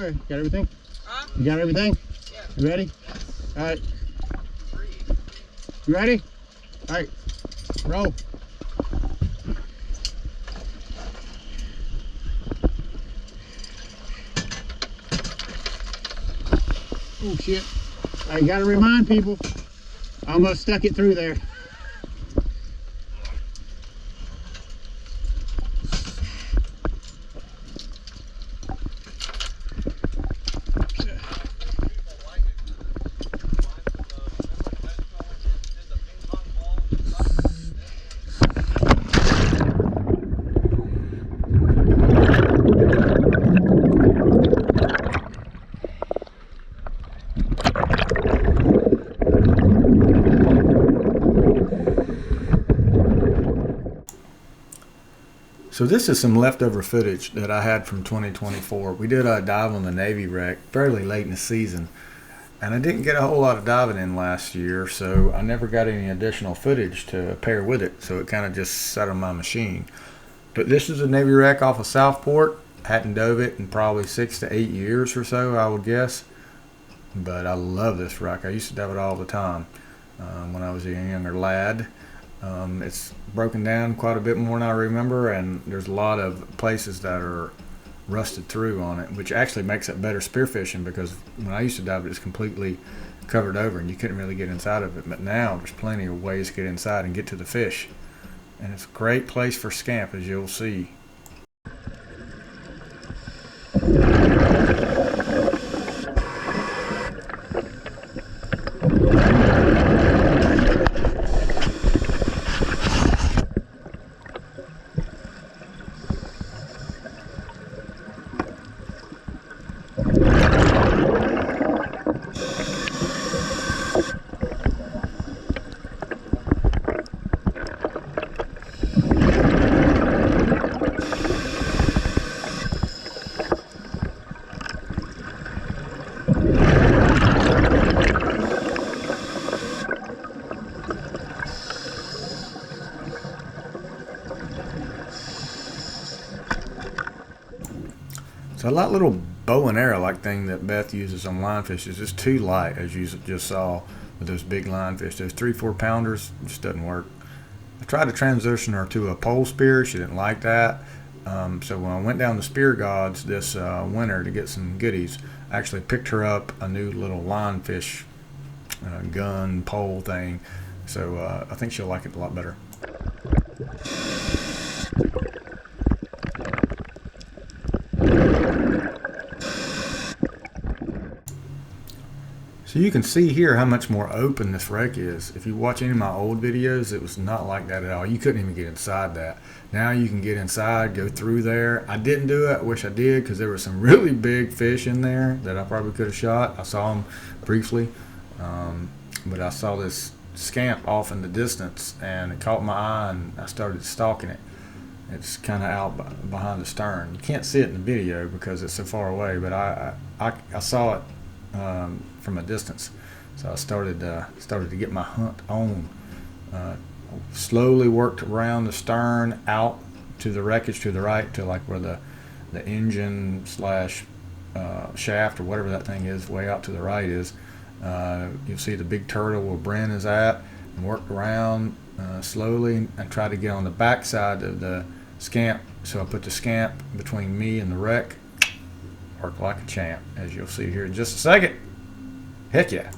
Okay, got everything? You got everything? Yeah. You ready? Yes. All right. You ready? All right. Roll. Oh shit. I gotta remind people, I almost stuck it through there. So this is some leftover footage that I had from 2024. We did a dive on the Navy wreck fairly late in the season, and I didn't get a whole lot of diving in last year, so I never got any additional footage to pair with it, so it kind of just sat on my machine. But this is a Navy wreck off of Southport. Hadn't dove it in probably 6 to 8 years or so, I would guess. But I love this wreck. I used to dive it all the time when I was a younger lad. It's broken down quite a bit more than I remember, and there's a lot of places that are rusted through on it, which actually makes it better spearfishing, because when I used to dive it, it's completely covered over and you couldn't really get inside of it. But now there's plenty of ways to get inside and get to the fish, and it's a great place for scamp, as you'll see. So that little bow and arrow like thing that Beth uses on lionfish is just too light, as you just saw with those big lionfish. Those 3-4 pounders just doesn't work. I tried to transition her to a pole spear. She didn't like that. So when I went down to Spear Gods this winter to get some goodies, I actually picked her up a new little lionfish gun pole thing. So I think she'll like it a lot better. So you can see here how much more open this wreck is. If you watch any of my old videos, it was not like that at all. You couldn't even get inside that. Now you can get inside, go through there. I didn't do it. I wish I did, because there were some really big fish in there that I probably could have shot. I saw them briefly, but I saw this scamp off in the distance, and it caught my eye, and I started stalking it. It's kind of out behind the stern. You can't see it in the video because it's so far away, but I saw it from a distance, so I started to get my hunt on. Slowly worked around the stern out to the wreckage to the right, to like where the engine slash shaft or whatever that thing is way out to the right is. You'll see the big turtle where Brent is at, and worked around slowly and tried to get on the back side of the scamp. So I put the scamp between me and the wreck. Worked like a champ, as you'll see here in just a second. Heck yeah.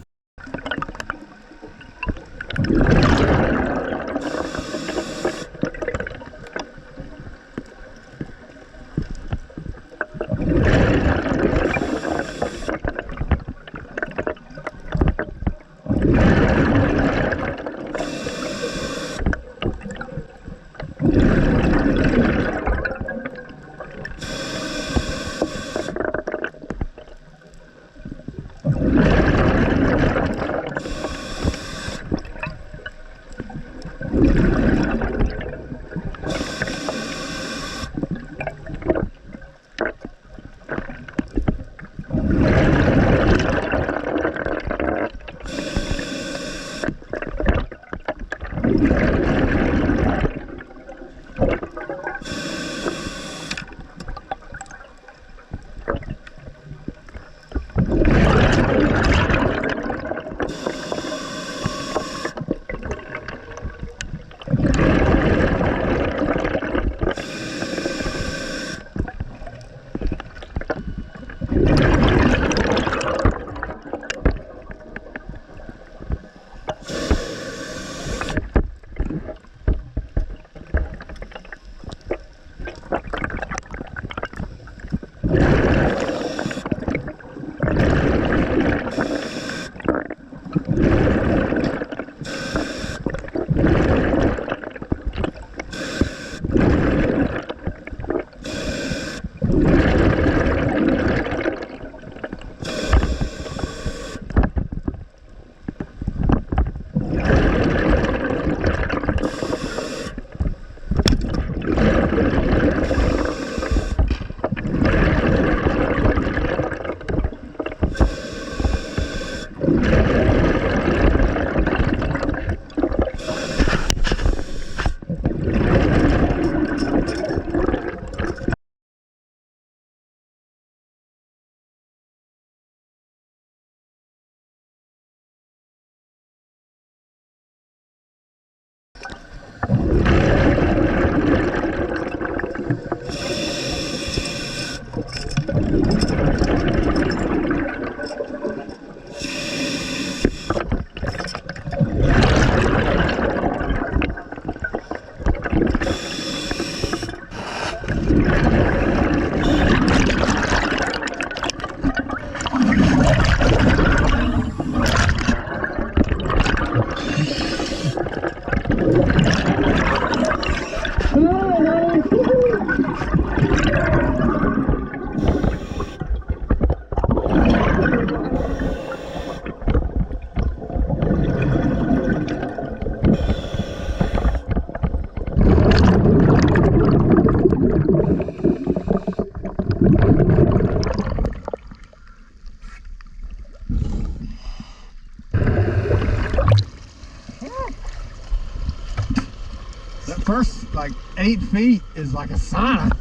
first like 8 feet is like a sauna.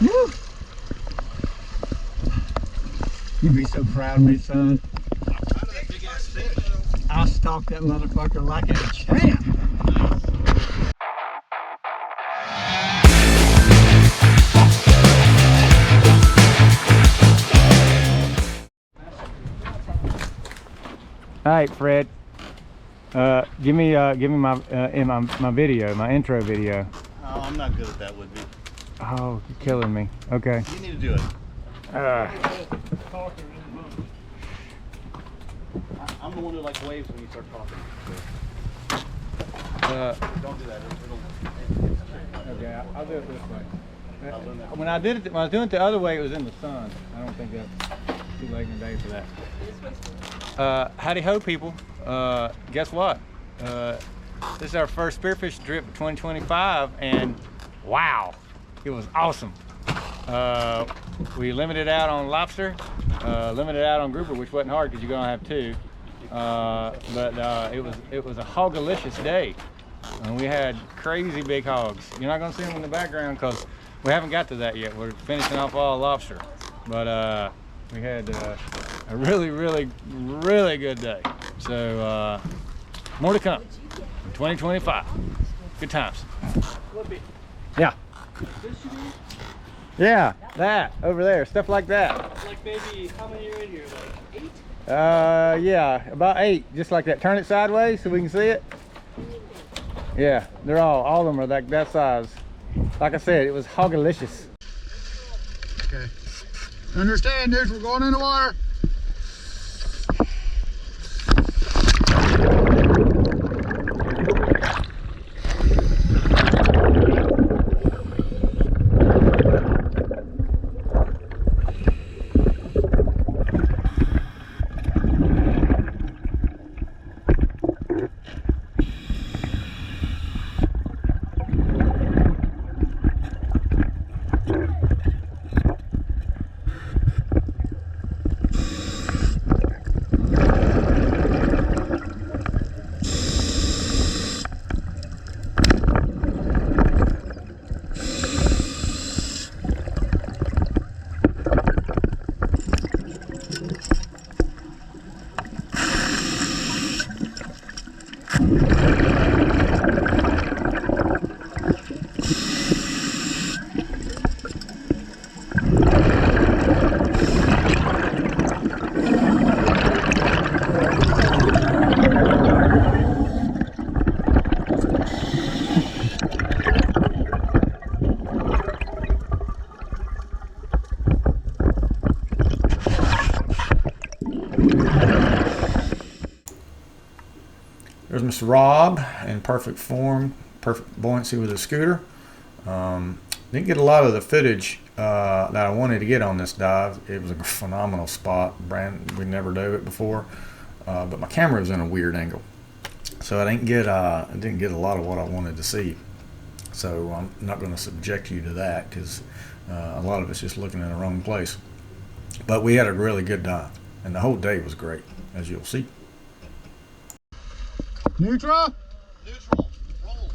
Woo. You'd be so proud of me, son. I'm proud of that big ass fish. I stalked that motherfucker like a champ. All right, Fred. Give me my video, my intro video. Oh, I'm not good at that, would be. Oh, you're killing me. Okay. You need to do it. I'm the one who like waves when you start talking. Don't do that. Okay, I'll do it this way. I'll learn that. When I was doing it the other way, it was in the sun. I don't think that's too late in the day for that. Howdy ho, people. Guess what? This is our first spearfish trip of 2025, and wow, it was awesome. We limited out on lobster, limited out on grouper, which wasn't hard because you're gonna have two. But it was a hogalicious day, and we had crazy big hogs. You're not gonna see them in the background because we haven't got to that yet. We're finishing off all lobster, but we had a really good day. So more to come in 2025. Good times. Yeah. Yeah, that over there, stuff like that. Like maybe, how many are in here? Like 8? Yeah, about 8, just like that. Turn it sideways so we can see it. Yeah, they're all of them are like that size. Like I said, it was hogalicious. Okay. Understand, dudes, we're going in the water. There's Mr. Rob in perfect form, perfect buoyancy with his scooter. Didn't get a lot of the footage that I wanted to get on this dive. It was a phenomenal spot. We never dove it before, but my camera was in a weird angle, so I didn't get a lot of what I wanted to see. So I'm not going to subject you to that because a lot of it's just looking in the wrong place. But we had a really good dive, and the whole day was great, as you'll see. Neutral? Neutral. Roll.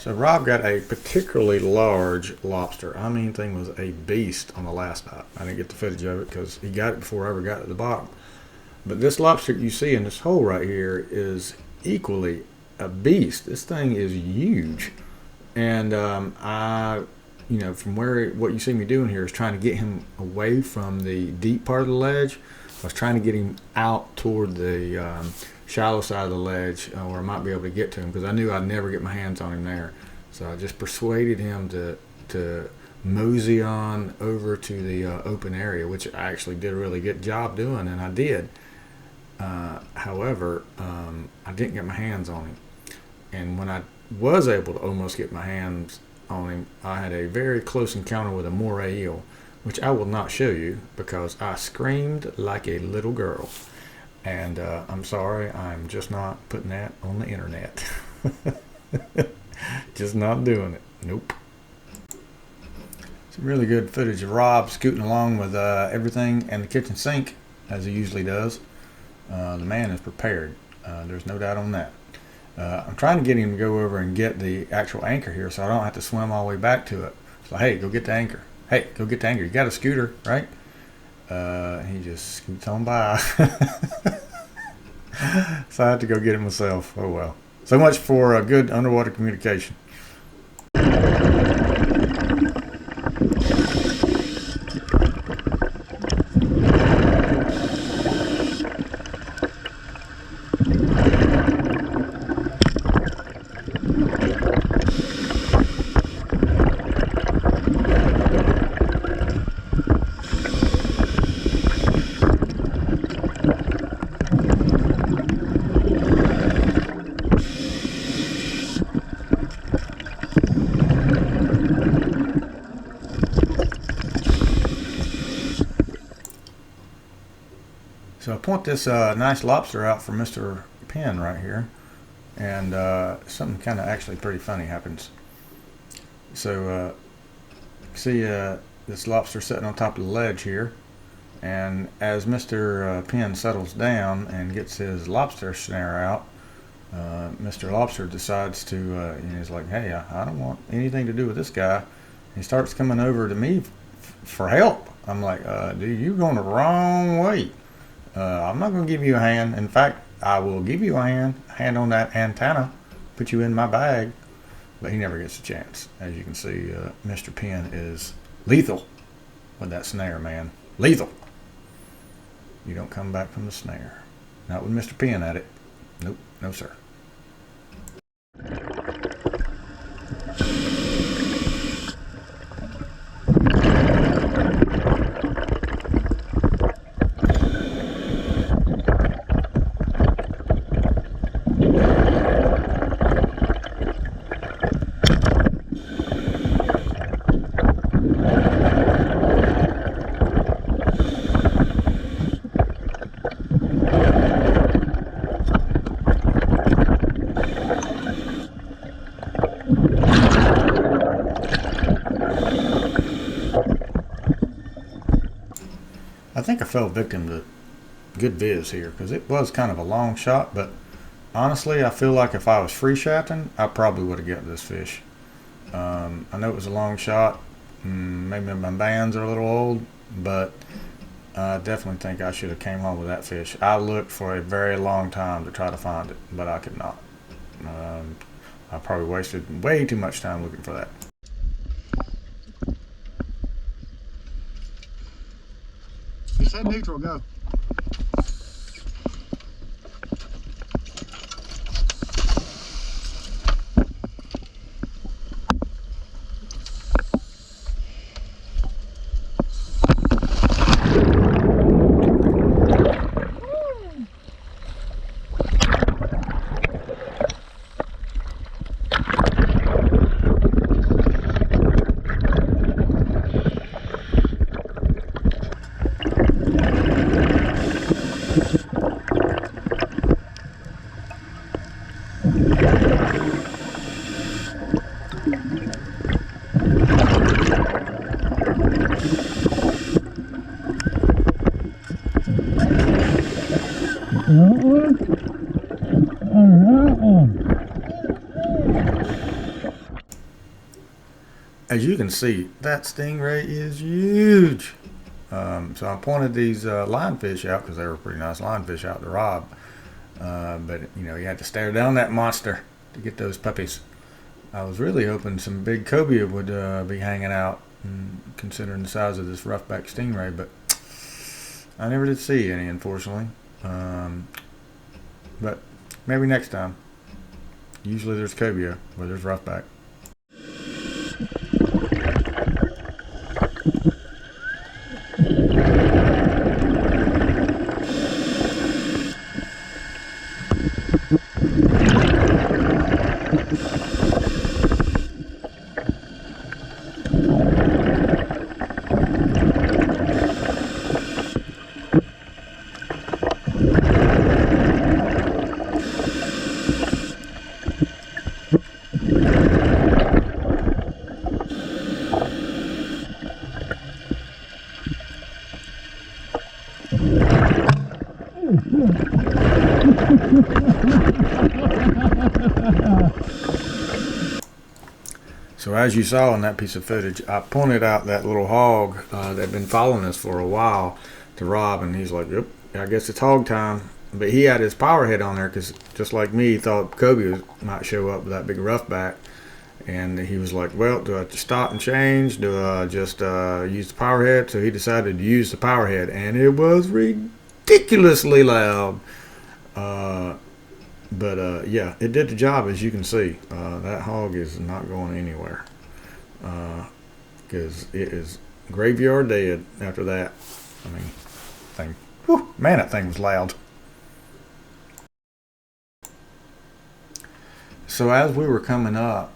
So Rob got a particularly large lobster. I mean, thing was a beast on the last night. I didn't get the footage of it because he got it before I ever got to the bottom. But this lobster you see in this hole right here is equally a beast. This thing is huge. And you know, from what you see me doing here is trying to get him away from the deep part of the ledge. I was trying to get him out toward the shallow side of the ledge where I might be able to get to him, because I knew I'd never get my hands on him there. So I just persuaded him to mosey on over to the open area, which I actually did a really good job doing, and I did. However, I didn't get my hands on him. And when I was able to almost get my hands on him, I had a very close encounter with a moray eel, which I will not show you because I screamed like a little girl. And I'm sorry, I'm just not putting that on the internet. Just not doing it. Nope. Some really good footage of Rob scooting along with everything and the kitchen sink, as he usually does. The man is prepared. There's no doubt on that. I'm trying to get him to go over and get the actual anchor here so I don't have to swim all the way back to it. So, hey, go get the anchor. Hey, go get the anchor. You got a scooter, right? He just scoots on by. So I had to go get it myself. Oh well. So much for good underwater communication. So I point this nice lobster out for Mr. Penn right here, and something kind of actually pretty funny happens. So see this lobster sitting on top of the ledge here, and as Mr. Penn settles down and gets his lobster snare out, Mr. Lobster decides to, he's like, hey, I don't want anything to do with this guy. He starts coming over to me for help. I'm like, dude, you're going the wrong way. I'm not going to give you a hand. In fact, I will give you a hand on that antenna, put you in my bag. But he never gets a chance. As you can see, Mr. Penn is lethal with that snare, man. Lethal. You don't come back from the snare. Not with Mr. Penn at it. Nope, no sir. I think I fell victim to good viz here because it was kind of a long shot, but honestly, I feel like if I was free shafting, I probably would have got this fish. I know it was a long shot. Maybe my bands are a little old, but I definitely think I should have came home with that fish. I looked for a very long time to try to find it, but I could not. I probably wasted way too much time looking for that. You said neutral, go. as you can see, that stingray is huge. So I pointed these lionfish out because they were pretty nice lionfish out to Rob. But you know, you had to stare down that monster to get those puppies. I was really hoping some big cobia would be hanging out, considering the size of this roughback stingray, but I never did see any, unfortunately. But maybe next time. Usually there's cobia where there's roughback. So as you saw in that piece of footage, I pointed out that little hog that had been following us for a while to Rob, and he's like, yep, I guess it's hog time. But he had his power head on there because, just like me, he thought cobia might show up with that big roughback. And he was like, well, do I stop and change? Do I just use the power head? So he decided to use the power head, and it was ridiculously loud. But yeah, it did the job, as you can see. That hog is not going anywhere because it is graveyard dead after that. I mean, man, that thing was loud. So as we were coming up,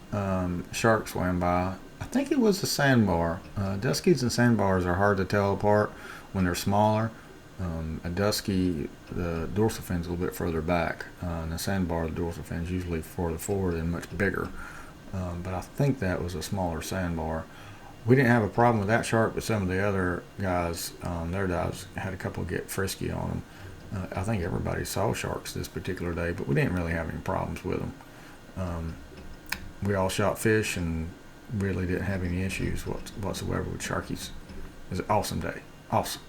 shark swam by. I think it was a sandbar. Duskies and sandbars are hard to tell apart when they're smaller. A dusky, the dorsal fin's a little bit further back, and a sandbar, the dorsal fin's usually further forward and much bigger. But I think that was a smaller sandbar. We didn't have a problem with that shark, but some of the other guys, their dives had a couple get frisky on them. I think everybody saw sharks this particular day, but we didn't really have any problems with them. We all shot fish and really didn't have any issues whatsoever with sharkies. It was an awesome day. Awesome.